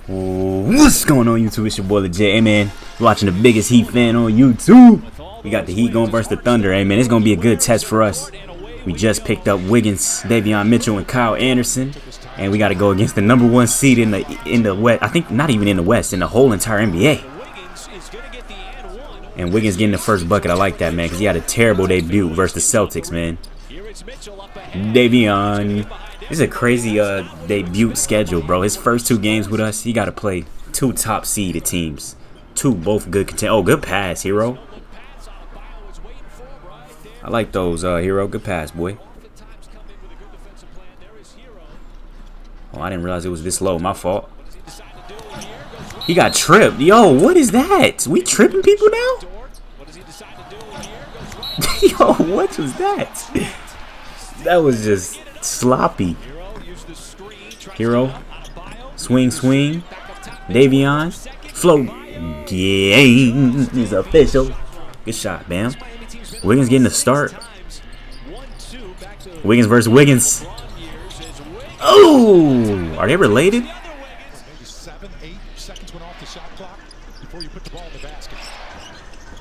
What's going on YouTube? It's your boy Lvgit. Hey man, you're watching the biggest Heat fan on YouTube. We got the Heat going versus the Thunder. Hey man, it's gonna be a good test for us. We just picked up Wiggins, Davion Mitchell, and Kyle Anderson, and we got to go against the #1 seed in the West. I think not even in the West, in the whole entire NBA. And Wiggins getting the first bucket. I like that, man, because he had a terrible debut versus the Celtics, man. Davion. This is a crazy debut schedule, bro. His first 2 games with us, he got to play 2 top seeded teams. 2 both good contenders. Oh, good pass, Hero. I like those, Hero. Good pass, boy. Oh, I didn't realize it was this low. My fault. He got tripped. Yo, what is that? We tripping people now? Yo, what was that? That was just sloppy. Hero. Swing, swing. Davion. Float. Game is official. Good shot, bam. Wiggins getting the start. Wiggins versus Wiggins. Oh! Are they related?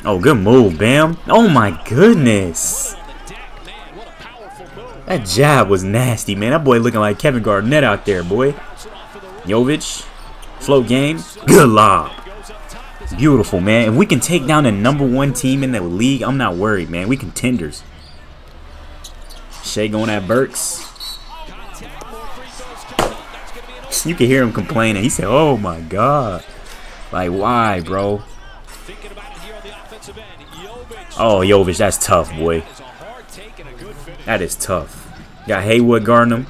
Oh, good move, bam. Oh my goodness. That jab was nasty, man. That boy looking like Kevin Garnett out there, boy. Jovic. Float game. Good lob. Beautiful, man. If we can take down the #1 team in the league, I'm not worried, man. We contenders. Shea going at Burks. You can hear him complaining. He said, oh my God. Like, why, bro? Oh, Jovic, that's tough, boy. That is tough. Got Haywood guarding him.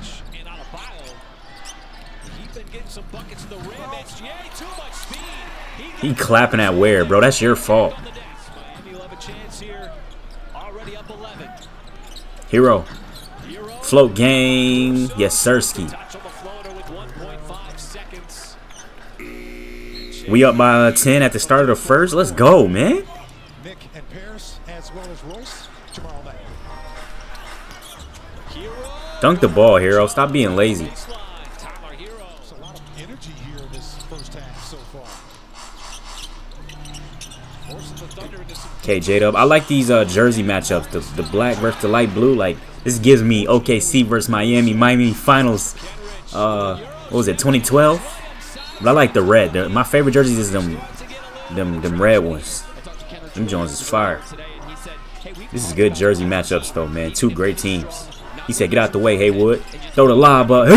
He clapping at Ware, bro. That's your fault. Hero. Float game. Yes, Sirski. We up by 10 at the start of the first. Let's go, man. Dunk the ball, Hero. Stop being lazy. Okay, J-Dub. I like these jersey matchups. The black versus the light blue. Like, this gives me OKC versus Miami Finals. What was it, 2012? But I like the red. My favorite jerseys is them red ones. Them Jones is fire. This is good jersey matchups though, man. 2 great teams. He said, get out the way, Haywood. Throw the lob up.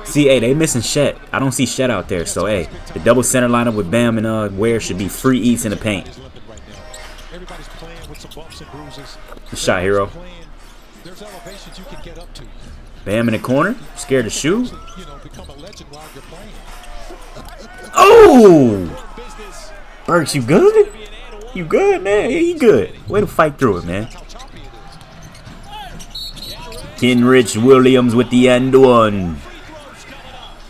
See, hey, they missing Shet. I don't see Shet out there. So, hey, the double center lineup with Bam and Ware should be free eats in the paint. Good shot, Hero. Bam in the corner. Scared to shoot. Oh! Burks, you good? You good, man? Yeah, you good. Way to fight through it, man. Kenrich Williams with the end one.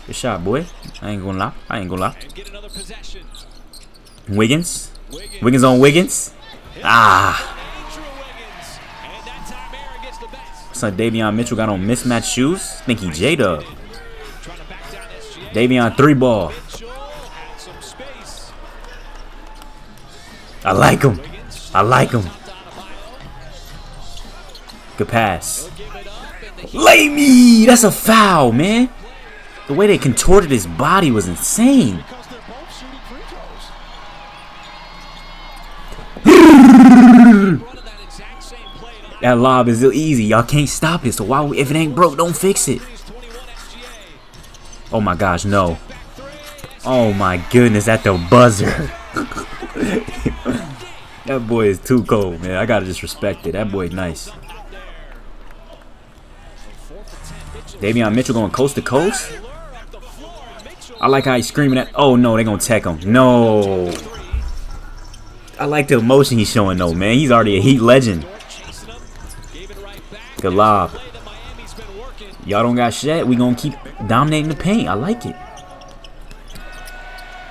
Good shot, boy. I ain't gonna lie. Wiggins. Wiggins on Wiggins. Ah. Son, Davion Mitchell got on mismatched shoes. Think he J-Dub. Davion 3-ball. I like him. I like him. Good pass. Lay me! That's a foul, man. The way they contorted his body was insane. That lob is easy. Y'all can't stop it. So why, if it ain't broke, don't fix it. Oh my gosh, no. Oh my goodness, at the buzzer. That boy is too cold, man. I gotta just respect it. That boy nice. Davion Mitchell going coast to coast. I like how he's screaming at. Oh no, they gonna tech him. No. I like the emotion he's showing though, man. He's already a Heat legend. Good lob. Y'all don't got shit. We gonna keep dominating the paint. I like it.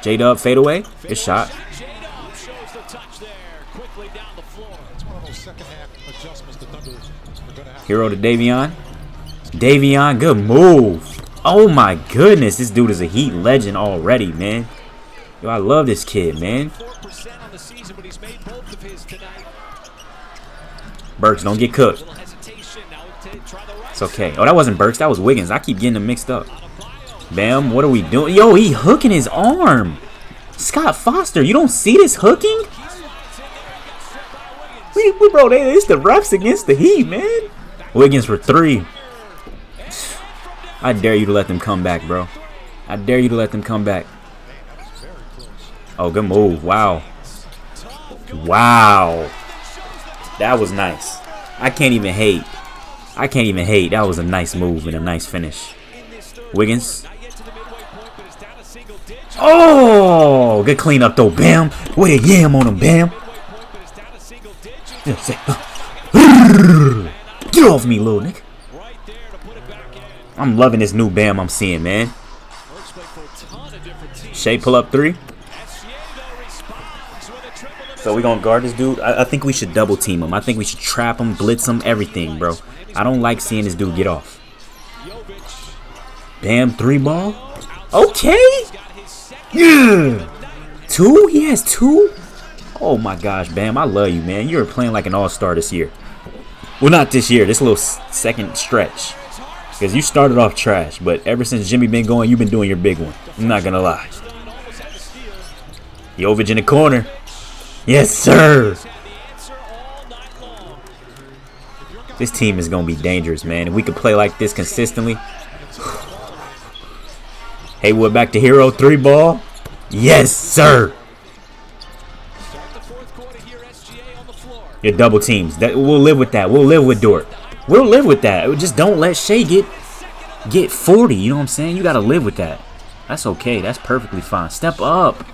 J-Dub fade away. Good shot. Hero to Davion. Davion, good move. Oh my goodness, this dude is a Heat legend already, man. Yo, I love this kid, man. Burks, don't get cooked. It's okay. Oh, that wasn't Burks, that was Wiggins. I keep getting them mixed up. Bam, what are we doing? Yo, he hooking his arm. Scott Foster, you don't see this hooking? Bro, it's the refs against the Heat, man. Wiggins for 3. I dare you to let them come back, bro. I dare you to let them come back. Oh, good move. Wow. Wow. That was nice. I can't even hate. I can't even hate. That was a nice move and a nice finish. Wiggins. Oh, good cleanup though. Bam. With a yam on him. Bam. Get off me, little nigga. I'm loving this new Bam I'm seeing, man. Shea pull up 3. So we gonna guard this dude. I think we should double team him. I think we should trap him, blitz him, everything, bro. I don't like seeing this dude get off. Bam, 3 ball. Okay. Yeah. 2? He has 2? Oh my gosh, Bam, I love you, man. You're playing like an all-star this year. Well, not this year. This little second stretch. Because you started off trash, but ever since Jimmy been going, you've been doing your big one. I'm not gonna lie. Lvgit in the corner. Yes, sir. This team is gonna be dangerous, man. If we could play like this consistently. Haywood back to hero. 3 ball. Yes, sir. Your double teams. We'll live with that. We'll live with Dort. We'll live with that. Just don't let Shea get 40. You know what I'm saying? You gotta live with that. That's okay. That's perfectly fine. Step up.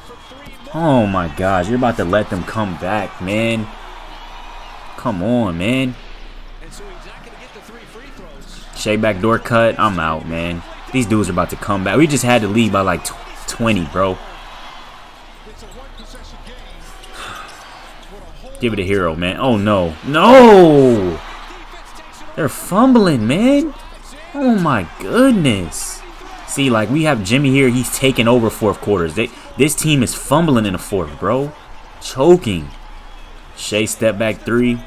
Oh my gosh, you're about to let them come back, man. Come on, man. Shea backdoor cut. I'm out, man. These dudes are about to come back. We just had to lead by like 20, bro. Give it a hero, man. Oh no. No! They're fumbling, man. Oh my goodness. See, like, we have Jimmy here. He's taking over fourth quarters. This team is fumbling in the fourth, bro. Choking. Shea step back 3.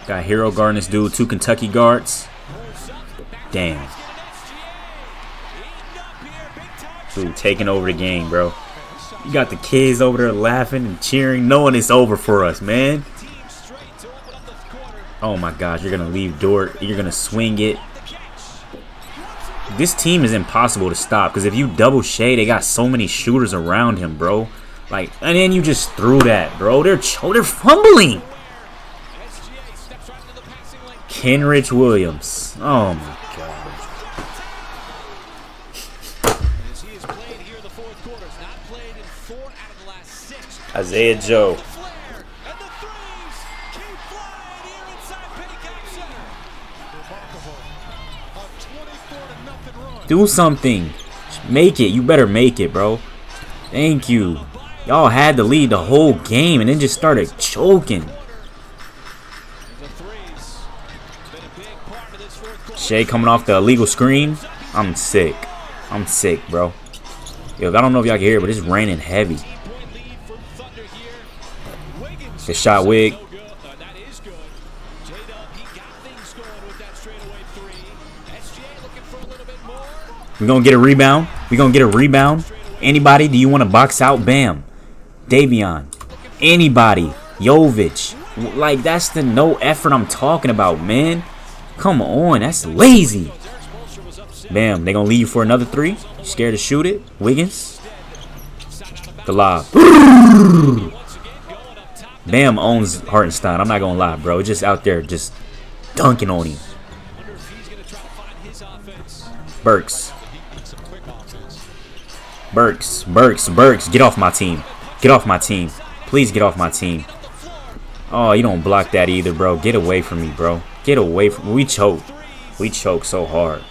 Got hero guarding this dude. 2 Kentucky guards. Damn. Dude, taking over the game, bro. You got the kids over there laughing and cheering, knowing it's over for us, man. Oh my gosh, you're gonna leave Dort. You're gonna swing it. This team is impossible to stop because if you double Shea, they got so many shooters around him, bro. Like, and then you just threw that, bro. They're fumbling. Kenrich Williams. Oh my god. Isaiah Joe. Do something. Make it. You better make it, bro. Thank you. Y'all had to lead the whole game and then just started choking. Shea coming off the illegal screen. I'm sick. I'm sick, bro. Yo, I don't know if y'all can hear it, but it's raining heavy. The shot wig. We're going to get a rebound. We're going to get a rebound. Anybody? Do you want to box out? Bam. Davion. Anybody. Jovic. Like, that's the no effort I'm talking about, man. Come on. That's lazy. Bam. They're going to leave you for another 3. Scared to shoot it. Wiggins. The lob. Bam owns Hartenstein. I'm not going to lie, bro. Just out there just dunking on him. Burks. Burks. Get off my team. Get off my team. Please get off my team. Oh, you don't block that either, bro. Get away from me, bro. Get away from me. We choke. We choke so hard.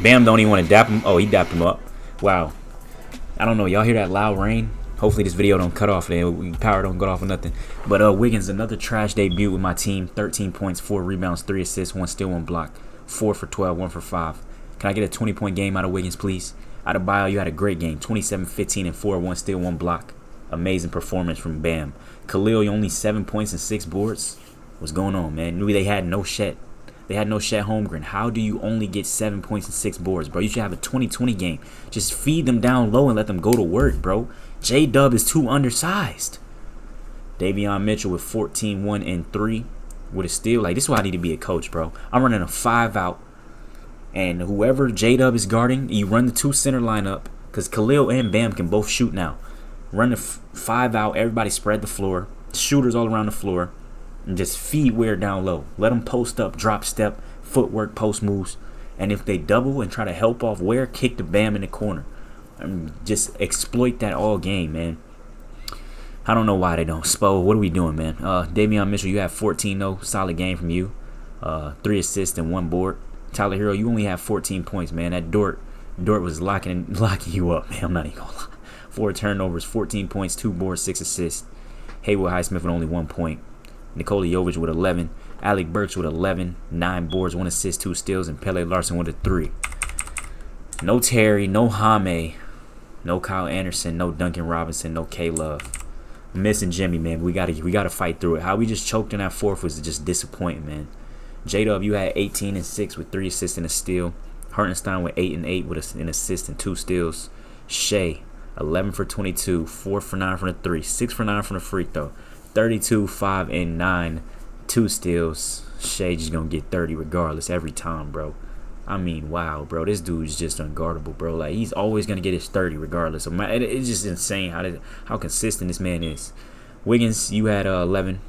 Bam don't even want to dap him. Oh, he dapped him up. Wow. I don't know. Y'all hear that loud rain? Hopefully this video don't cut off, man. Power don't go off or nothing. But Wiggins, another trash debut with my team. 13 points, 4 rebounds, 3 assists, 1 steal, 1 block. 4 for 12, 1 for 5. Can I get a 20-point game out of Wiggins, please? Out of Bio, you had a great game. 27, 15, and 4, 1 steal, 1 block. Amazing performance from Bam. Khalil, you only 7 points and 6 boards. What's going on, man? Knew they had no Shet. They had no Shet Holmgren. How do you only get 7 points and 6 boards, bro? You should have a 20-20 game. Just feed them down low and let them go to work, bro. J-Dub is too undersized. Davion Mitchell with 14, 1, and 3 with a steal. Like, this is why I need to be a coach, bro. I'm running a 5-out. And whoever J-Dub is guarding, you run the 2 center lineup. Because Khalil and Bam can both shoot now. Run the 5-out. Everybody spread the floor. Shooters all around the floor. And just feed Ware down low. Let them post up, drop step, footwork, post moves. And if they double and try to help off Ware, kick the Bam in the corner. Just exploit that all game, man. I don't know why they don't. Spo, what are we doing, man? Davion Mitchell, you have 14, though. Solid game from you. 3 assists and 1 board. Tyler Hero, you only have 14 points, man. That Dort was locking you up, man. I'm not even gonna lie. 4 turnovers, 14 points, 2 boards, 6 assists. Haywood Highsmith with only 1 point. Nikola Jovic with 11. Alec Burks with 11. 9 boards, 1 assist, 2 steals, and Pele Larson with a 3. No Terry, no Hame, no Kyle Anderson, no Duncan Robinson, no K-Love. Missing Jimmy, man. We gotta fight through it. How we just choked in that 4th was just disappointing, man. J-Dub, you had 18 and 6 with 3 assists and a steal. Hartenstein with 8 and 8 with an assist and 2 steals. Shea, 11 for 22, 4 for 9 from the 3, 6 for 9 from the free throw. 32, 5, and 9, 2 steals. Shea just gonna get 30 regardless every time, bro. I mean, wow, bro. This dude's just unguardable, bro. Like, he's always gonna get his 30 regardless. It's just insane how consistent this man is. Wiggins, you had 11,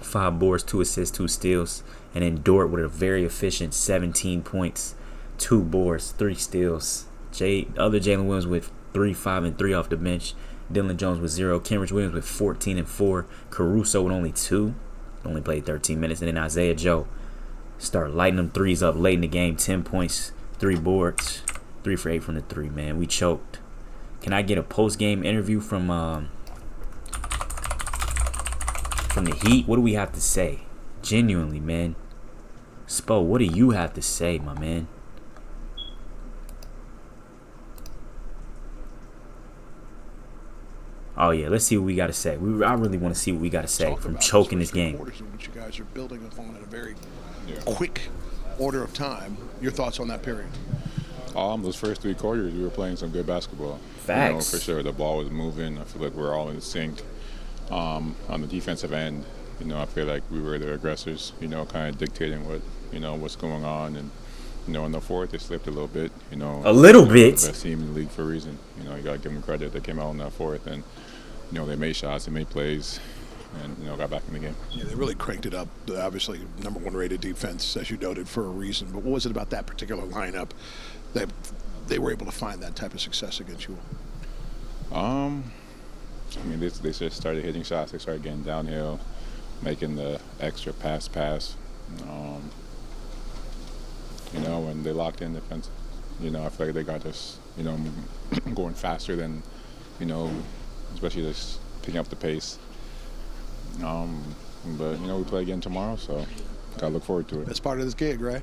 5 boards, 2 assists, 2 steals. And then Dort with a very efficient 17 points, 2 boards, 3 steals. Other Jalen Williams with 3, 5, and 3 off the bench. Dylan Jones with 0. Kenrich Williams with 14 and 4. Caruso with only 2. Only played 13 minutes. And then Isaiah Joe start lighting them threes up late in the game. 10 points, 3 boards, 3 for 8 from the 3, man. We choked. Can I get a post-game interview from the Heat? What do we have to say? Genuinely, man. Spo, what do you have to say, my man? Oh, yeah, let's see what we got to say. I really want to see what we got to say from choking this game. Which you guys are building upon in a very quick order of time. Your thoughts on that period? Those first 3 quarters, we were playing some good basketball. Facts. You know, for sure. The ball was moving. I feel like we're all in sync. On the defensive end, you know, I feel like we were the aggressors, you know, kind of dictating what's going on. And, you know, in the 4th, they slipped a little bit, you know. A little bit. The best team in the league for a reason. You know, you got to give them credit. They came out in that 4th and, you know, they made shots, they made plays, and, you know, got back in the game. Yeah, they really cranked it up. Obviously, #1 rated defense, as you noted, for a reason. But what was it about that particular lineup that they were able to find that type of success against you? I mean, they just started hitting shots. They started getting downhill, making the extra pass. You know, and they locked in defense. You know, I feel like they got us, you know, going faster than, you know, especially just picking up the pace. But, you know, we play again tomorrow, so gotta look forward to it. That's part of this gig, right?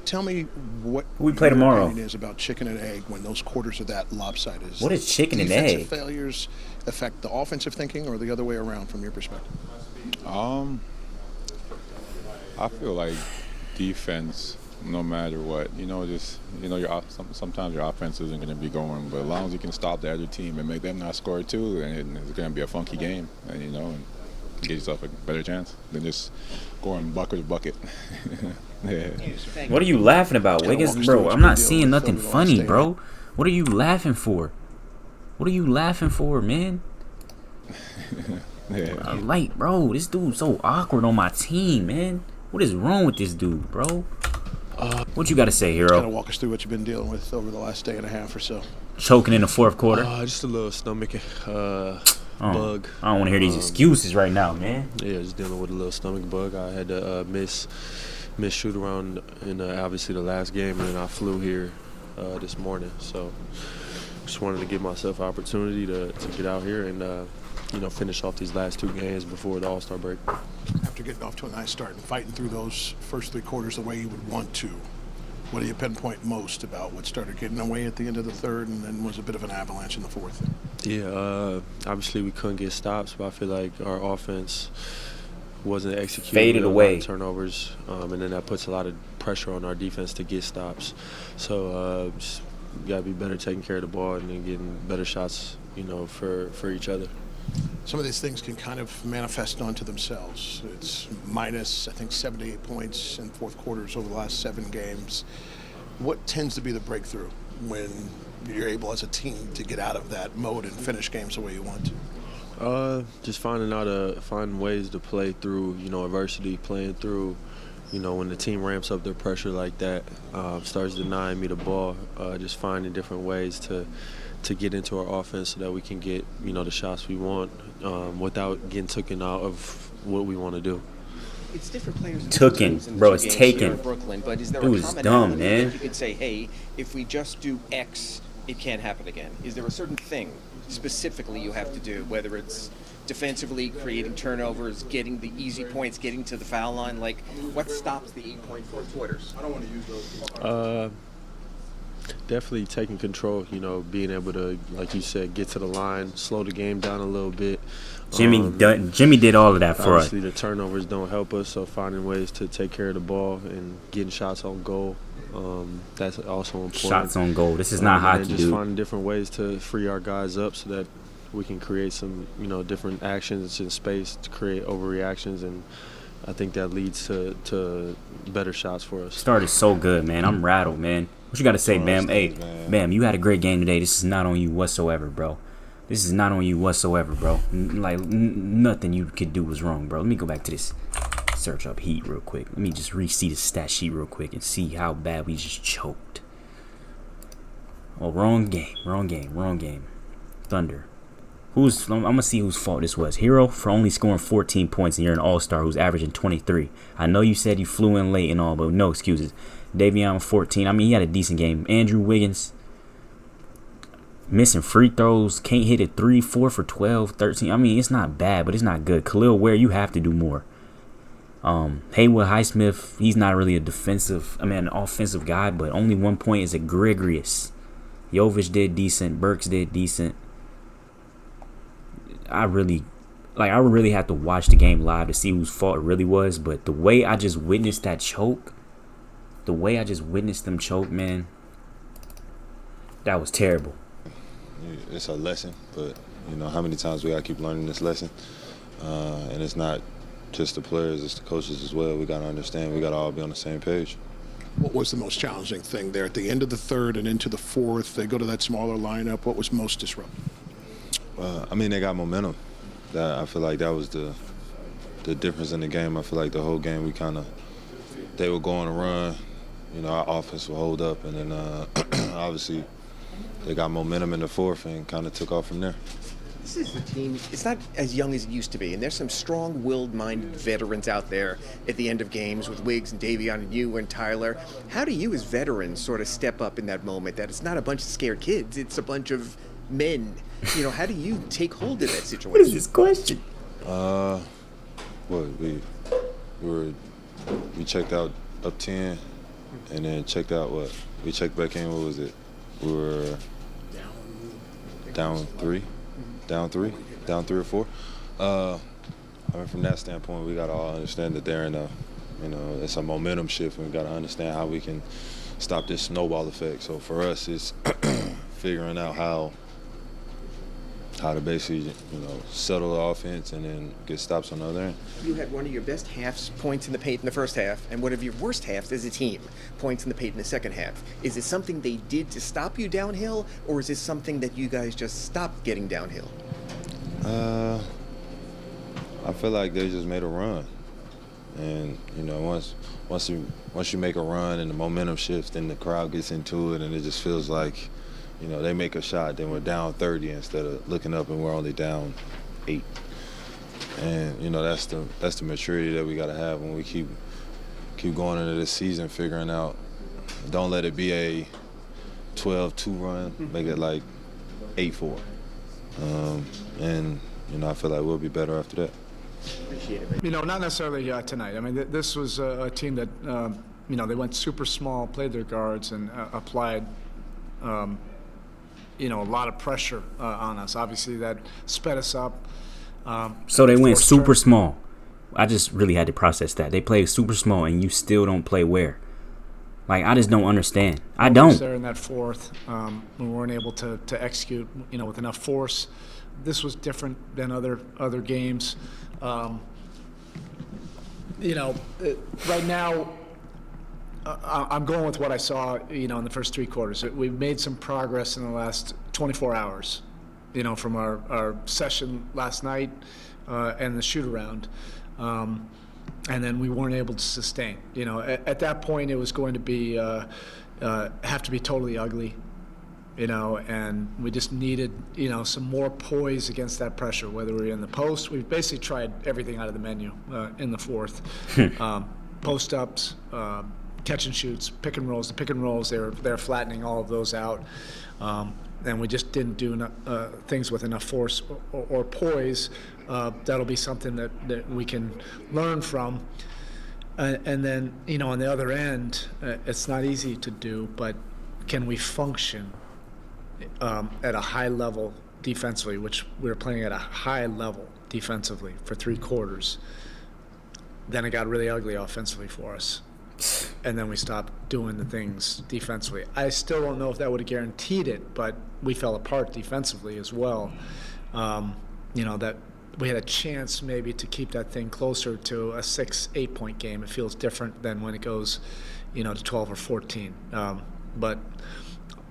Tell me what we play tomorrow. Opinion is about chicken and egg when those quarters are that lopsided. What is chicken and egg? Defensive failures affect the offensive thinking, or the other way around from your perspective? I feel like defense, no matter what, you know, just, you know, sometimes your offense isn't going to be going, but as long as you can stop the other team and make them not score too, then it's going to be a funky game, and, you know, and get yourself a better chance than just going bucket to bucket. Yeah. What are you laughing about, Wiggins? Bro, I'm not seeing nothing funny, bro. What are you laughing for? What are you laughing for, man? Yeah. Like, bro, this dude's so awkward on my team, man. What is wrong with this dude, bro? What you got to say, Hero? Kind of walk us through what you've been dealing with over the last day and a half or so. Choking in the 4th quarter. Just a little stomach bug. I don't want to hear these excuses right now, man. Yeah, just dealing with a little stomach bug. I had to miss shoot around in obviously the last game, and then I flew here this morning. So just wanted to give myself an opportunity to get out here and finish off these last 2 games before the All-Star break. After getting off to a nice start and fighting through those first 3 quarters the way you would want to, what do you pinpoint most about what started getting away at the end of the third and then was a bit of an avalanche in the fourth? Yeah, obviously we couldn't get stops, but I feel like our offense wasn't executing. Faded away. Turnovers, and then that puts a lot of pressure on our defense to get stops. So just got to be better taking care of the ball and then getting better shots, for each other. Some of these things can kind of manifest onto themselves. It's minus, I think, 78 points in fourth quarters over the last 7 games. What tends to be the breakthrough when you're able as a team to get out of that mode and finish games the way you want to? Just finding ways to play through, adversity, playing through, when the team ramps up their pressure like that, starts denying me the ball, just finding different ways to get into our offense so that we can get, the shots we want without getting taken out of what we want to do. It's different players. Tooken, bro, it's taken. Brooklyn, but is there Dude, a it's common dumb, element man. that you could say, hey, if we just do X, it can't happen again? Is there a certain thing specifically you have to do, whether it's defensively, creating turnovers, getting the easy points, getting to the foul line? Like, what stops the 8.4 quarters? I don't want to use those. Definitely taking control, being able to, like you said, get to the line, slow the game down a little bit. Jimmy did all of that for us. Obviously, the turnovers don't help us, so finding ways to take care of the ball and getting shots on goal, that's also important. Shots on goal. This is not hockey, and just dude. finding different ways to free our guys up so that we can create some, different actions in space to create overreactions, and I think that leads to better shots for us. Started so good, man. I'm rattled, man. What you got to say, Bam? Hey, Bam, you had a great game today. This is not on you whatsoever, bro. This is not on you whatsoever, bro. Nothing you could do was wrong, bro. Let me go back to this. Search up Heat real quick. Let me just re-see the stat sheet real quick and see how bad we just choked. Oh, wrong game. Thunder. I'm going to see whose fault this was. Hero for only scoring 14 points, and you're an all-star who's averaging 23. I know you said you flew in late and all, but no excuses. Davion 14. I mean, he had a decent game. Andrew Wiggins missing free throws. Can't hit it 3, 4 for 12, 13. I mean, it's not bad, but it's not good. Khalil Ware, you have to do more. Haywood Highsmith, he's not really an offensive guy, but only 1 point is egregious. Jovic did decent. Burks did decent. I really had to watch the game live to see whose fault it really was, but the way I just witnessed them choke, man, that was terrible. It's a lesson, but how many times we gotta keep learning this lesson, and it's not just the players, it's the coaches as well. We gotta understand, we gotta all be on the same page. What was the most challenging thing there at the end of the third and into the fourth? They go to that smaller lineup. What was most disruptive? They got momentum. I feel like that was the difference in the game. I feel like the whole game they were going to run. Our offense would hold up, and then obviously they got momentum in the fourth and kind of took off from there. This is a team, it's not as young as it used to be, and there's some strong-willed minded veterans out there at the end of games with Wiggs and Davion and you and Tyler. How do you as veterans sort of step up in that moment, that it's not a bunch of scared kids, it's a bunch of men? How do you take hold of that situation? What is this question? We checked out up 10, and then checked out what? We checked back in, what was it? We were down 3 or 4. From that standpoint, we got to all understand that they're in it's a momentum shift, and we got to understand how we can stop this snowball effect. So for us, it's figuring out how to basically, settle the offense and then get stops on the other end. You had one of your best halves, points in the paint in the first half, and one of your worst halves as a team, points in the paint in the second half. Is it something they did to stop you downhill, or is it something that you guys just stopped getting downhill? I feel like they just made a run. And, once you make a run and the momentum shifts, then the crowd gets into it, and it just feels like, they make a shot, then we're down 30 instead of looking up and we're only down 8. And that's the maturity that we got to have when we keep going into this season, figuring out, don't let it be a 12-2 run. Make it like 8-4. And, I feel like we'll be better after that. Appreciate it. Not necessarily tonight. I mean, this was a team that, they went super small, played their guards, and applied, a lot of pressure on us. Obviously, that sped us up. So they went super small. I just really had to process that. They played super small, and you still don't play where? Like, I just don't understand. I don't. There in that fourth, we weren't able to execute, with enough force. This was different than other games. Right now, I'm going with what I saw, in the first 3 quarters. We've made some progress in the last 24 hours, from our session last night and the shoot-around. And then we weren't able to sustain. At that point, it was going to be have to be totally ugly, and we just needed, some more poise against that pressure, whether we're in the post. We've basically tried everything out of the menu in the fourth. Post-ups, catch and shoots, pick and rolls. The pick and rolls, they're flattening all of those out. And we just didn't do things with enough force or poise. That'll be something that we can learn from. And then, on the other end, it's not easy to do, but can we function at a high level defensively, which we were playing at a high level defensively for 3 quarters. Then it got really ugly offensively for us. And then we stopped doing the things defensively. I still don't know if that would have guaranteed it, but we fell apart defensively as well. That we had a chance maybe to keep that thing closer to a 6-8 point game. It feels different than when it goes, to 12 or 14. But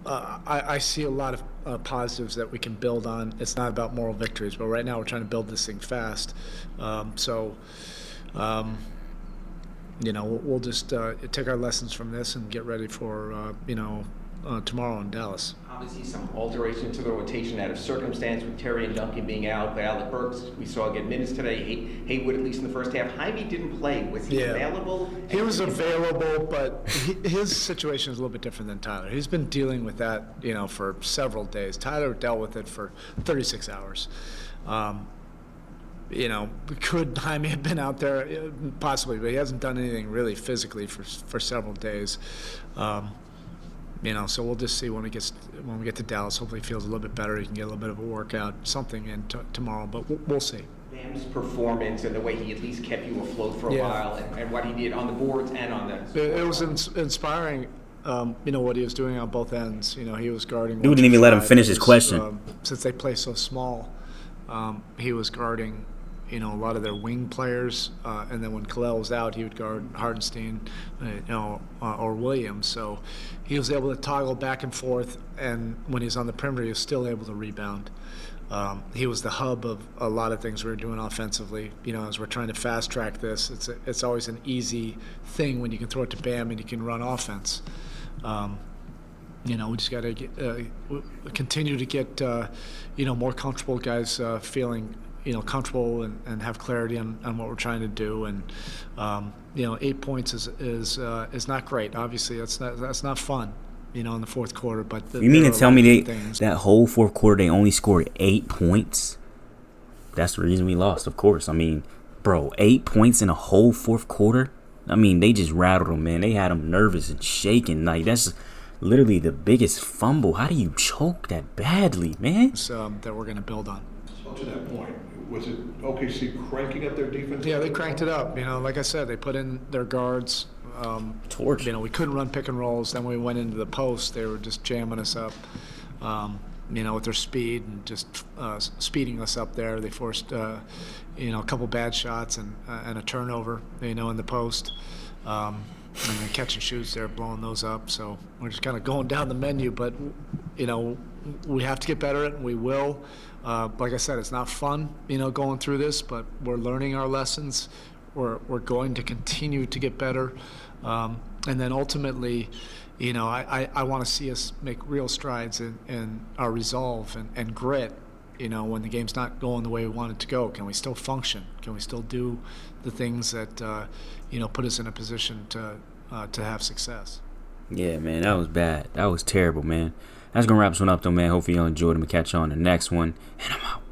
I see a lot of positives that we can build on. It's not about moral victories, but right now we're trying to build this thing fast. We'll just take our lessons from this and get ready for, tomorrow in Dallas. Obviously, some alteration to the rotation out of circumstance with Terry and Duncan being out. But Alec Burks, we saw get minutes today. Haywood, at least in the first half. Jaime didn't play. Was he available? He was available, but his situation is a little bit different than Tyler. He's been dealing with that, for several days. Tyler dealt with it for 36 hours. Could Jaime have been out there? Possibly, but he hasn't done anything really physically for several days. So we'll just see when we get to Dallas. Hopefully he feels a little bit better. He can get a little bit of a workout, something in tomorrow, but we'll see. Bam's performance and the way he at least kept you afloat for a while and what he did on the boards and on the... It was inspiring, what he was doing on both ends. He was guarding... Dude didn't even let him finish his question. Since they play so small, he was guarding... a lot of their wing players, and then when Khalil was out, he would guard Hardenstein, or Williams. So he was able to toggle back and forth, and when he was on the perimeter, he was still able to rebound. He was the hub of a lot of things we were doing offensively. As we're trying to fast track this, it's always an easy thing when you can throw it to Bam and you can run offense. We just got to continue to get more comfortable guys feeling comfortable and have clarity on what we're trying to do. And 8 points is not great. Obviously, that's not fun. In the fourth quarter. But you mean to tell me that whole fourth quarter they only scored 8 points? That's the reason we lost, of course. I mean, bro, 8 points in a whole fourth quarter. I mean, they just rattled them, man. They had them nervous and shaking. Like, that's literally the biggest fumble. How do you choke that badly, man? That we're going to build on. So to that point, was it OKC cranking up their defense? Yeah, they cranked it up. Like I said, they put in their guards. Torch. We couldn't run pick and rolls. Then when we went into the post, they were just jamming us up. With their speed and just speeding us up there. They forced, a couple bad shots and a turnover, in the post. And the catch and shoots, they're blowing those up. So we're just kind of going down the menu. But, we have to get better at it, and we will. Like I said, it's not fun, going through this, but we're learning our lessons. We're going to continue to get better. And then ultimately, I want to see us make real strides in our resolve and grit, when the game's not going the way we want it to go. Can we still function? Can we still do the things that, put us in a position to have success? Yeah, man, that was bad. That was terrible, man. That's going to wrap this one up, though, man. Hopefully y'all enjoyed them. Catch you on the next one. And I'm out.